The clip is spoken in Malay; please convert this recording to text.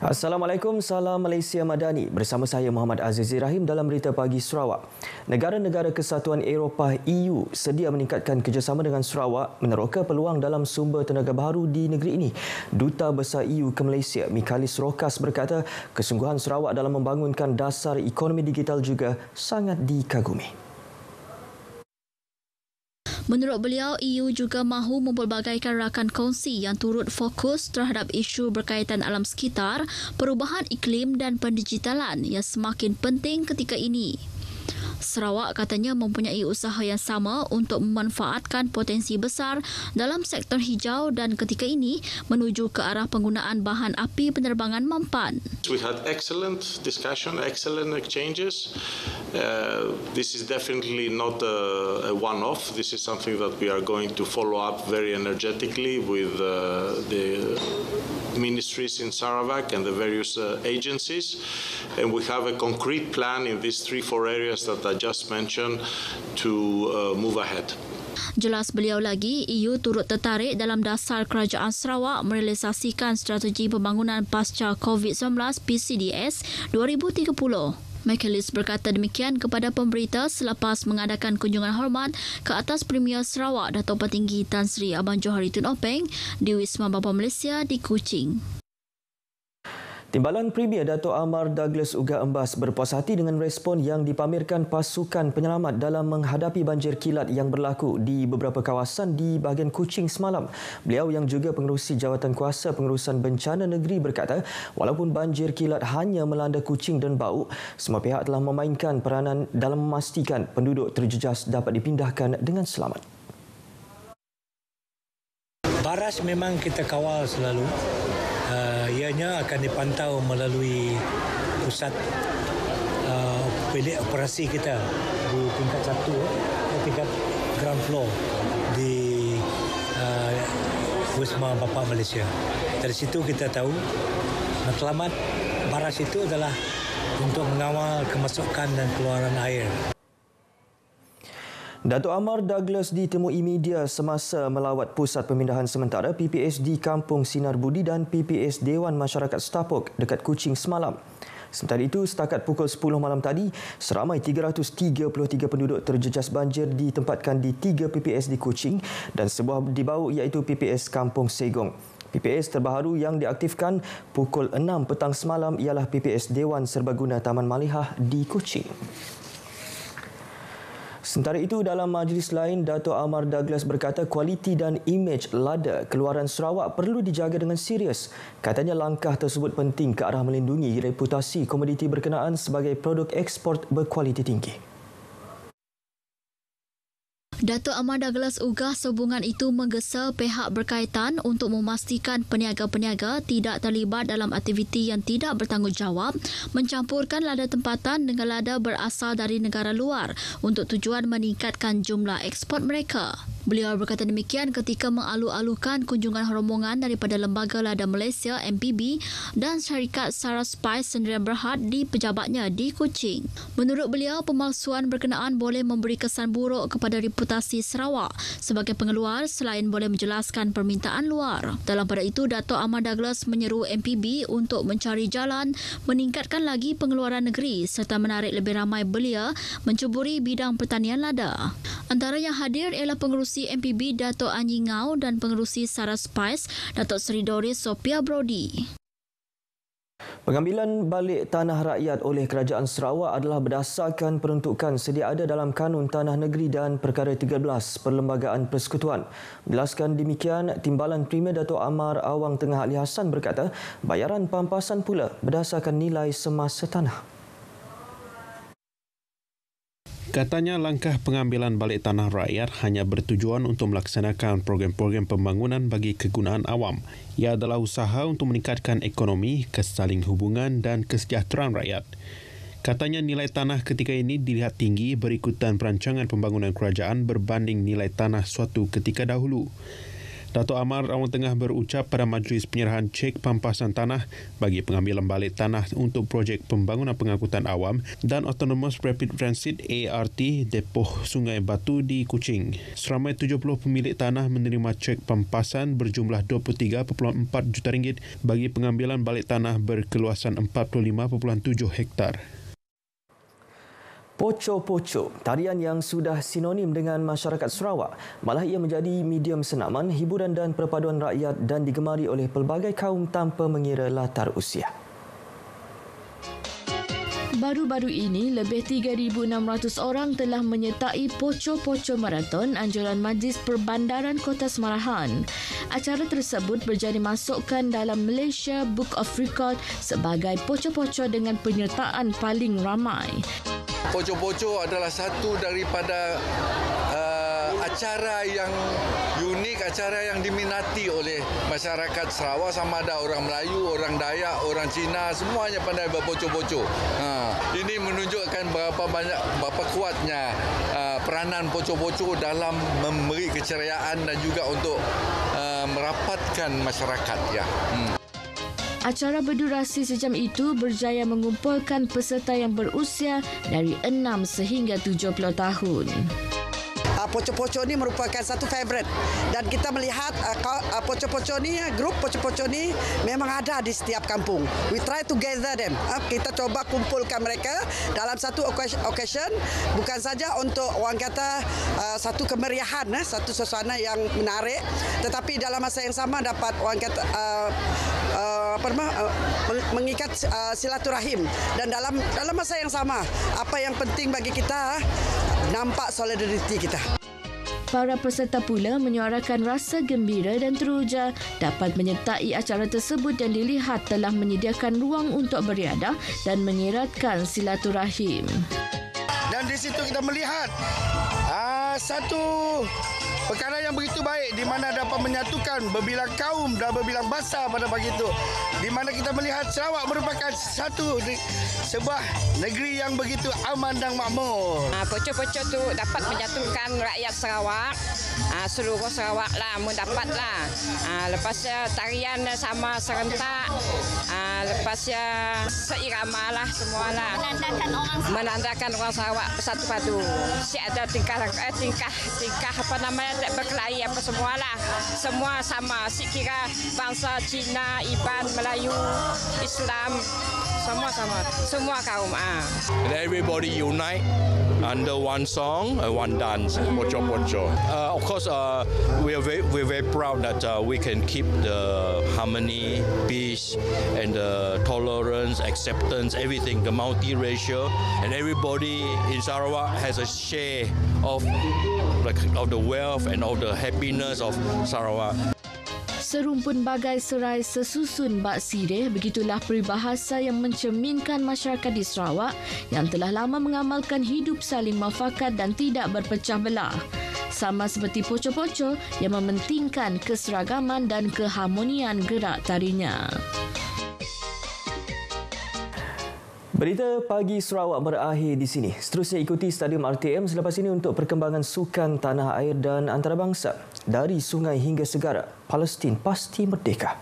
Assalamualaikum, salam Malaysia Madani. Bersama saya Muhammad Azizi Rahim dalam Berita Pagi Sarawak. Negara-negara Kesatuan Eropah EU sedia meningkatkan kerjasama dengan Sarawak meneroka peluang dalam sumber tenaga baharu di negeri ini. Duta Besar EU ke Malaysia, Michalis Rokas berkata, kesungguhan Sarawak dalam membangunkan dasar ekonomi digital juga sangat dikagumi. Menurut beliau, EU juga mahu mempelbagaikan rakan kongsi yang turut fokus terhadap isu berkaitan alam sekitar, perubahan iklim dan pendigitalan yang semakin penting ketika ini. Sarawak katanya mempunyai usaha yang sama untuk memanfaatkan potensi besar dalam sektor hijau dan ketika ini menuju ke arah penggunaan bahan api penerbangan mampan. We had excellent discussion, excellent exchanges. This is definitely not a one-off. This is something that we are going to follow up very energetically with the ministries in Sarawak and the various agencies. And we have a concrete plan in these 3-4 areas that I just mentioned to move ahead. Jelas beliau lagi, EU turut tertarik dalam dasar kerajaan Sarawak merealisasikan strategi pembangunan pasca COVID-19 PCDS 2030. Michalis berkata demikian kepada pemberita selepas mengadakan kunjungan hormat ke atas Premier Sarawak Dato' Petinggi Tan Sri Abang Johari Tun Openg di Wisma Bapa Malaysia di Kuching. Timbalan Premier Dato' Amar Douglas Uga Embas berpuas hati dengan respon yang dipamerkan pasukan penyelamat dalam menghadapi banjir kilat yang berlaku di beberapa kawasan di bahagian Kuching semalam. Beliau yang juga pengerusi Jawatan Kuasa Pengurusan Bencana Negeri berkata, walaupun banjir kilat hanya melanda Kuching dan Bauk, semua pihak telah memainkan peranan dalam memastikan penduduk terjejas dapat dipindahkan dengan selamat. Baras memang kita kawal selalu. Ianya akan dipantau melalui pusat bilik operasi kita di tingkat 1, tingkat ground floor di Wisma Bapa Malaysia. Dari situ kita tahu matlamat baras itu adalah untuk mengawal kemasukan dan keluaran air. Dato' Amar Douglas ditemui media semasa melawat Pusat Pemindahan Sementara PPS di Kampung Sinar Budi dan PPS Dewan Masyarakat Stapok dekat Kuching semalam. Sementara itu, setakat pukul 10 malam tadi, seramai 333 penduduk terjejas banjir ditempatkan di 3 PPS di Kuching dan sebuah di Bauk iaitu PPS Kampung Segong. PPS terbaru yang diaktifkan pukul 6 petang semalam ialah PPS Dewan Serbaguna Taman Malihah di Kuching. Sementara itu, dalam majlis lain, Dato' Amar Douglas berkata kualiti dan imej lada keluaran Sarawak perlu dijaga dengan serius. Katanya langkah tersebut penting ke arah melindungi reputasi komoditi berkenaan sebagai produk ekspor berkualiti tinggi. Dato' Amar Douglas ugah sehubungan itu menggesa pihak berkaitan untuk memastikan peniaga-peniaga tidak terlibat dalam aktiviti yang tidak bertanggungjawab mencampurkan lada tempatan dengan lada berasal dari negara luar untuk tujuan meningkatkan jumlah ekspor mereka. Beliau berkata demikian ketika mengalu-alukan kunjungan rombongan daripada Lembaga Lada Malaysia MPB dan syarikat Sara Spice Sendirian Berhad di pejabatnya di Kuching. Menurut beliau, pemalsuan berkenaan boleh memberi kesan buruk kepada reputasi Sarawak sebagai pengeluar selain boleh menjelaskan permintaan luar. Dalam pada itu, Dato' Amar Douglas menyeru MPB untuk mencari jalan meningkatkan lagi pengeluaran negeri serta menarik lebih ramai belia mencuburi bidang pertanian lada. Antara yang hadir ialah pengerusi MPB Dato' Anyi Ngau dan pengerusi Sara Spice Dato' Seri Doris Sophia Brody. Pengambilan balik tanah rakyat oleh Kerajaan Sarawak adalah berdasarkan peruntukan sedia ada dalam Kanun Tanah Negeri dan Perkara 13 Perlembagaan Persekutuan. Menjelaskan demikian, Timbalan Premier Dato' Amar Awang Tengah Ali Hassan berkata, bayaran pampasan pula berdasarkan nilai semasa tanah. Katanya langkah pengambilan balik tanah rakyat hanya bertujuan untuk melaksanakan program-program pembangunan bagi kegunaan awam. Ia adalah usaha untuk meningkatkan ekonomi, kesaling hubungan dan kesejahteraan rakyat. Katanya nilai tanah ketika ini dilihat tinggi berikutan perancangan pembangunan kerajaan berbanding nilai tanah suatu ketika dahulu. Dato' Amar Awang Tengah berucap pada majlis penyerahan cek pampasan tanah bagi pengambilan balik tanah untuk projek pembangunan pengangkutan awam dan Autonomous Rapid Transit ART Depoh Sungai Batu di Kuching. Seramai 70 pemilik tanah menerima cek pampasan berjumlah RM23.4 juta bagi pengambilan balik tanah berkeluasan 45.7 hektar. Poco-poco, tarian yang sudah sinonim dengan masyarakat Sarawak, malah ia menjadi medium senaman, hiburan dan perpaduan rakyat dan digemari oleh pelbagai kaum tanpa mengira latar usia. Baru-baru ini, lebih 3,600 orang telah menyertai Poco-Poco Marathon anjuran Majlis Perbandaran Kota Semarahan. Acara tersebut berjadi masukkan dalam Malaysia Book of Record sebagai Poco-Poco dengan penyertaan paling ramai. Poco-Poco adalah satu daripada acara yang unik, acara yang diminati oleh masyarakat Sarawak, sama ada orang Melayu, orang Dayak, orang Cina, semuanya pandai berpoco-poco. Ini menunjukkan berapa kuatnya peranan poco-poco dalam memberi keceriaan dan juga untuk merapatkan masyarakat. Ya. Acara berdurasi sejam itu berjaya mengumpulkan peserta yang berusia dari 6 sehingga 70 tahun. Poco-Poco ni merupakan satu favourite dan kita melihat Poco-Poco ni, grup Poco-Poco ni memang ada di setiap kampung. We try to gather them. Kita coba kumpulkan mereka dalam satu occasion, bukan saja untuk orang kata satu kemeriahan, satu suasana yang menarik, tetapi dalam masa yang sama dapat orang kata mengikat silaturahim, dan dalam masa yang sama apa yang penting bagi kita nampak solidariti kita. Para peserta pula menyuarakan rasa gembira dan teruja dapat menyertai acara tersebut yang dilihat telah menyediakan ruang untuk beriadah dan mengeratkan silaturahim. Dan di situ kita melihat satu perkara yang begitu baik di mana dapat menyatukan berbilang kaum dan berbilang bahasa pada pagi itu, di mana kita melihat Sarawak merupakan sebuah negeri yang begitu aman dan makmur. Poco-poco tu dapat menyatukan rakyat Sarawak, seluruh Sarawak lah mendapatlah. Lepasnya tarian sama serentak, lepasnya seirama lah semualah. Menandakan orang Sarawak bersatu padu. Si ada tingkah apa namanya, berkelahi apa semualah. Semua sama. Si kira bangsa Cina, Iban, Melayu, Islam, semua sama. Semua kaum. And everybody unite under one song and one dance, Poco-Poco. Of course, we're very proud that we can keep the harmony, peace, and the tolerance, acceptance, everything, the multiracial, and everybody in Sarawak has a share of the wealth and of the happiness of Sarawak. Serumpun bagai serai sesusun bak sirih, begitulah peribahasa yang mencerminkan masyarakat di Sarawak yang telah lama mengamalkan hidup saling mafakat dan tidak berpecah belah. Sama seperti Poco-Poco yang mementingkan keseragaman dan keharmonian gerak tarinya. Berita Pagi Sarawak berakhir di sini. Seterusnya ikuti Stadium RTM selepas ini untuk perkembangan sukan tanah air dan antarabangsa. Dari sungai hingga segara, Palestin pasti merdeka.